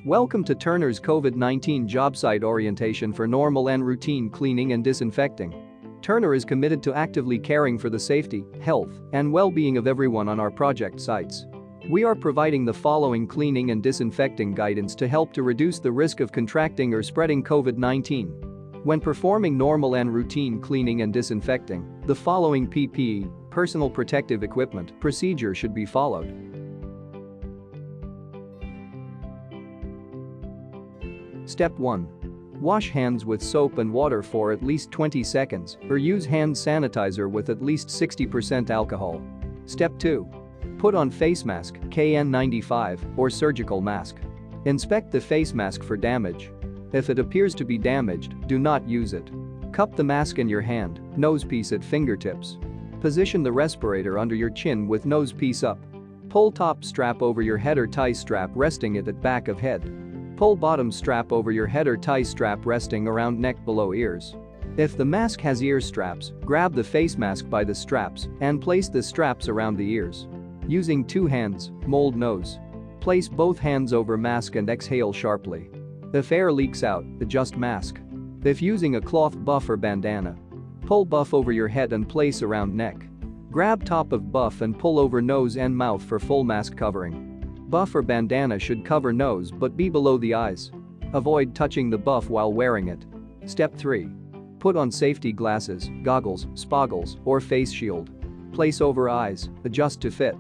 Welcome to Turner's COVID-19 job site orientation for normal and routine cleaning and disinfecting. Turner is committed to actively caring for the safety, health, and well-being of everyone on our project sites. We are providing the following cleaning and disinfecting guidance to help to reduce the risk of contracting or spreading COVID-19. When performing normal and routine cleaning and disinfecting, the following PPE, personal protective equipment, procedure should be followed. Step 1. Wash hands with soap and water for at least 20 seconds or use hand sanitizer with at least 60% alcohol. Step 2. Put on face mask, KN95, or surgical mask. Inspect the face mask for damage. If it appears to be damaged, do not use it. Cup the mask in your hand, nosepiece at fingertips. Position the respirator under your chin with nosepiece up. Pull top strap over your head or tie strap resting it at back of head. Pull bottom strap over your head or tie strap resting around neck below ears. If the mask has ear straps, grab the face mask by the straps and place the straps around the ears. Using 2 hands, mold nose. Place both hands over mask and exhale sharply. If air leaks out, adjust mask. If using a cloth buff or bandana, pull buff over your head and place around neck. Grab top of buff and pull over nose and mouth for full mask covering. Buff or bandana should cover nose but be below the eyes. Avoid touching the buff while wearing it. Step 3. Put on safety glasses, goggles, spoggles, or face shield. Place over eyes, adjust to fit.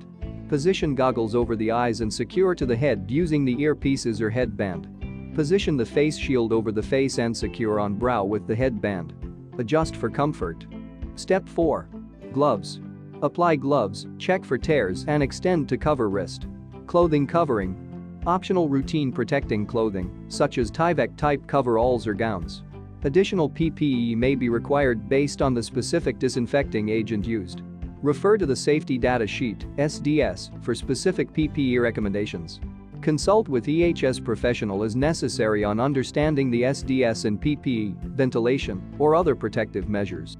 Position goggles over the eyes and secure to the head using the earpieces or headband. Position the face shield over the face and secure on brow with the headband. Adjust for comfort. Step 4. Gloves. Apply gloves, check for tears and extend to cover wrist. Clothing covering. Optional routine protecting clothing, such as Tyvek type coveralls or gowns. Additional PPE may be required based on the specific disinfecting agent used. Refer to the Safety Data Sheet (SDS) for specific PPE recommendations. Consult with EHS professional as necessary on understanding the SDS and PPE, ventilation, or other protective measures.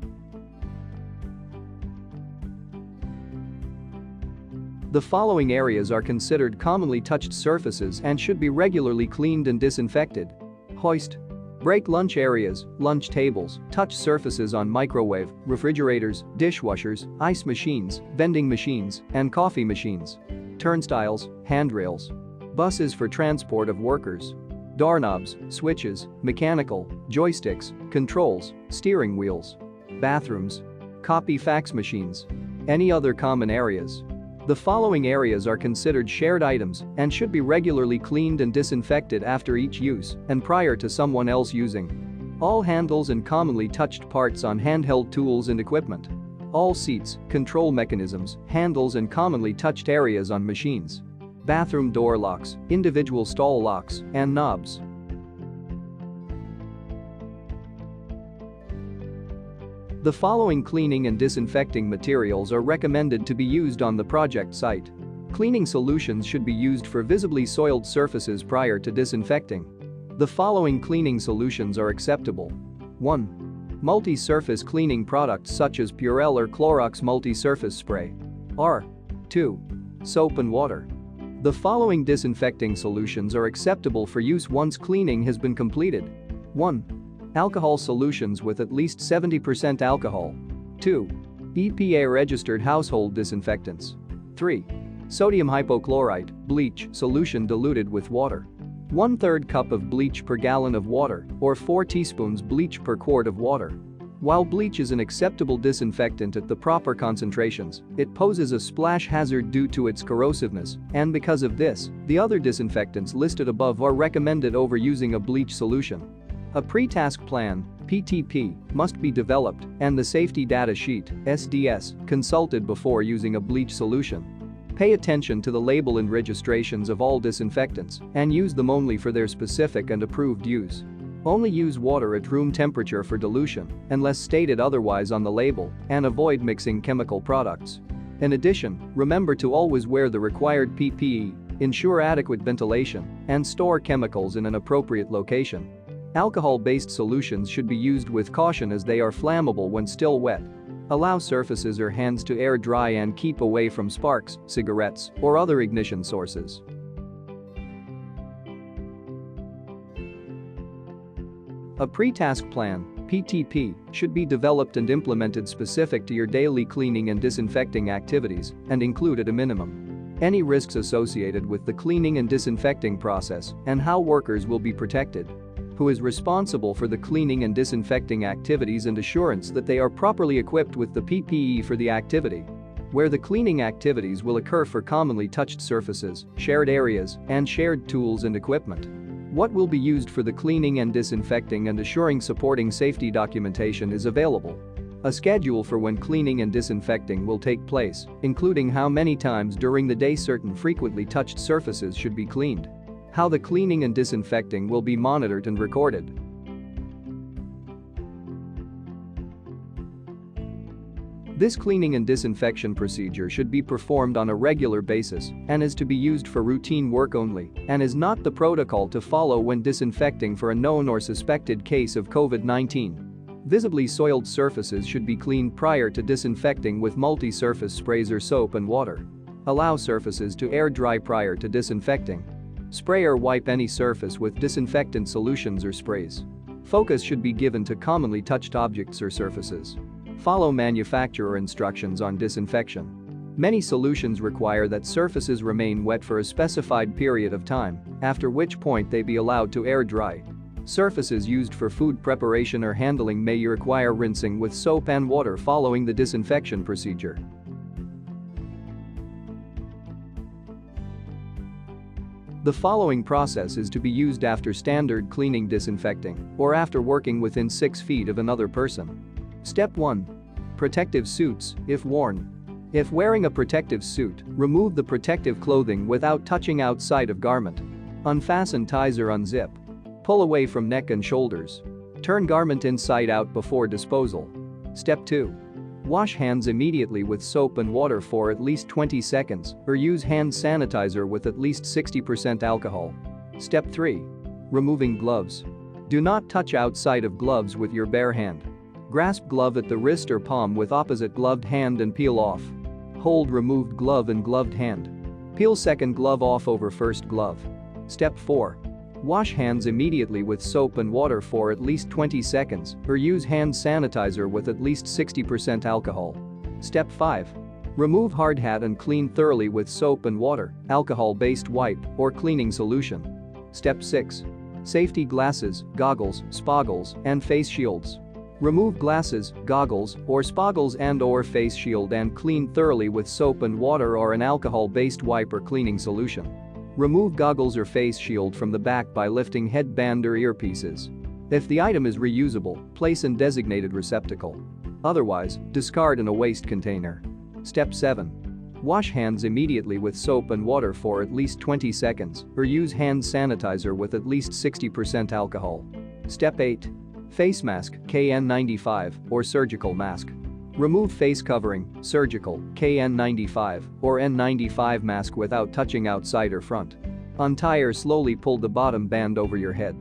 The following areas are considered commonly touched surfaces and should be regularly cleaned and disinfected. Hoist. Break lunch areas, lunch tables, touch surfaces on microwave, refrigerators, dishwashers, ice machines, vending machines, and coffee machines. Turnstiles, handrails. Buses for transport of workers. Doorknobs, switches, mechanical, joysticks, controls, steering wheels. Bathrooms. Copy fax machines. Any other common areas. The following areas are considered shared items and should be regularly cleaned and disinfected after each use and prior to someone else using. All handles and commonly touched parts on handheld tools and equipment. All seats, control mechanisms, handles and commonly touched areas on machines. Bathroom door locks, individual stall locks, and knobs. The following cleaning and disinfecting materials are recommended to be used on the project site. Cleaning solutions should be used for visibly soiled surfaces prior to disinfecting. The following cleaning solutions are acceptable. 1. Multi-surface cleaning products such as Purell or Clorox multi-surface spray. 2. Soap and water. The following disinfecting solutions are acceptable for use once cleaning has been completed. 1. Alcohol solutions with at least 70% alcohol. 2. EPA-registered household disinfectants. 3. Sodium hypochlorite, bleach, solution diluted with water. 1/3 cup of bleach per gallon of water, or 4 teaspoons bleach per quart of water. While bleach is an acceptable disinfectant at the proper concentrations, it poses a splash hazard due to its corrosiveness, and because of this, the other disinfectants listed above are recommended over using a bleach solution. A pre-task plan, PTP, must be developed and the Safety Data Sheet, SDS, consulted before using a bleach solution. Pay attention to the label and registrations of all disinfectants and use them only for their specific and approved use. Only use water at room temperature for dilution, unless stated otherwise on the label, and avoid mixing chemical products. In addition, remember to always wear the required PPE, ensure adequate ventilation, and store chemicals in an appropriate location. Alcohol-based solutions should be used with caution as they are flammable when still wet. Allow surfaces or hands to air dry and keep away from sparks, cigarettes, or other ignition sources. A pre-task plan (PTP) should be developed and implemented specific to your daily cleaning and disinfecting activities and include at a minimum any risks associated with the cleaning and disinfecting process and how workers will be protected, who is responsible for the cleaning and disinfecting activities and assurance that they are properly equipped with the PPE for the activity, where the cleaning activities will occur for commonly touched surfaces, shared areas, and shared tools and equipment. What will be used for the cleaning and disinfecting and assuring supporting safety documentation is available. A schedule for when cleaning and disinfecting will take place, including how many times during the day certain frequently touched surfaces should be cleaned. How the cleaning and disinfecting will be monitored and recorded. This cleaning and disinfection procedure should be performed on a regular basis and is to be used for routine work only and is not the protocol to follow when disinfecting for a known or suspected case of COVID-19. Visibly soiled surfaces should be cleaned prior to disinfecting with multi-surface sprays or soap and water. Allow surfaces to air dry prior to disinfecting. Spray or wipe any surface with disinfectant solutions or sprays. Focus should be given to commonly touched objects or surfaces. Follow manufacturer instructions on disinfection. Many solutions require that surfaces remain wet for a specified period of time, after which point they be allowed to air dry. Surfaces used for food preparation or handling may require rinsing with soap and water following the disinfection procedure. The following process is to be used after standard cleaning disinfecting or after working within 6 feet of another person. Step 1. Protective suits, if worn. If wearing a protective suit, remove the protective clothing without touching outside of garment. Unfasten ties or unzip. Pull away from neck and shoulders. Turn garment inside out before disposal. Step 2. Wash hands immediately with soap and water for at least 20 seconds or use hand sanitizer with at least 60% alcohol. Step 3. Removing gloves. Do not touch outside of gloves with your bare hand. Grasp glove at the wrist or palm with opposite gloved hand and peel off. Hold removed glove in gloved hand. Peel second glove off over first glove. Step 4. Wash hands immediately with soap and water for at least 20 seconds or use hand sanitizer with at least 60% alcohol. Step 5. Remove hard hat and clean thoroughly with soap and water, alcohol-based wipe, or cleaning solution. Step 6. Safety glasses, goggles, spoggles, and face shields. Remove glasses, goggles, or spoggles and/or face shield and clean thoroughly with soap and water or an alcohol-based wipe or cleaning solution. Remove goggles or face shield from the back by lifting headband or earpieces. If the item is reusable, place in designated receptacle. Otherwise, discard in a waste container. Step 7. Wash hands immediately with soap and water for at least 20 seconds or use hand sanitizer with at least 60% alcohol. Step 8. Face mask, KN95, or surgical mask. Remove face covering, surgical, KN95, or N95 mask without touching outside or front. Untie or slowly pull the bottom band over your head.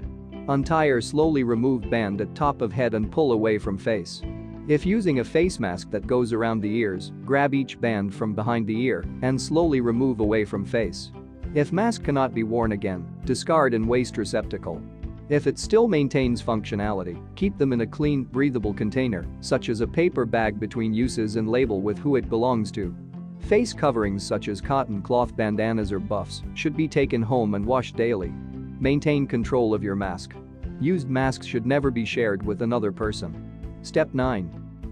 Untie or slowly remove band at top of head and pull away from face. If using a face mask that goes around the ears, grab each band from behind the ear and slowly remove away from face. If mask cannot be worn again, discard in waste receptacle. If it still maintains functionality, keep them in a clean, breathable container, such as a paper bag between uses and label with who it belongs to. Face coverings such as cotton cloth bandanas or buffs should be taken home and washed daily. Maintain control of your mask. Used masks should never be shared with another person. Step 9.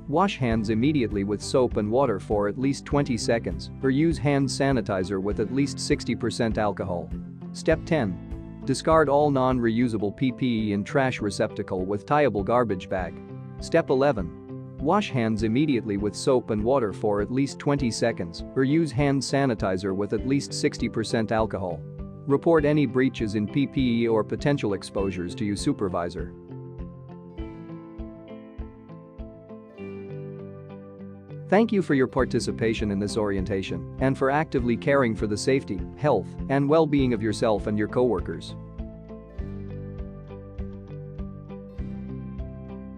Wash hands immediately with soap and water for at least 20 seconds or use hand sanitizer with at least 60% alcohol. Step 10. Discard all non-reusable PPE in trash receptacle with tieable garbage bag. Step 11. Wash hands immediately with soap and water for at least 20 seconds or use hand sanitizer with at least 60% alcohol. Report any breaches in PPE or potential exposures to your supervisor. Thank you for your participation in this orientation and for actively caring for the safety, health, and well-being of yourself and your coworkers.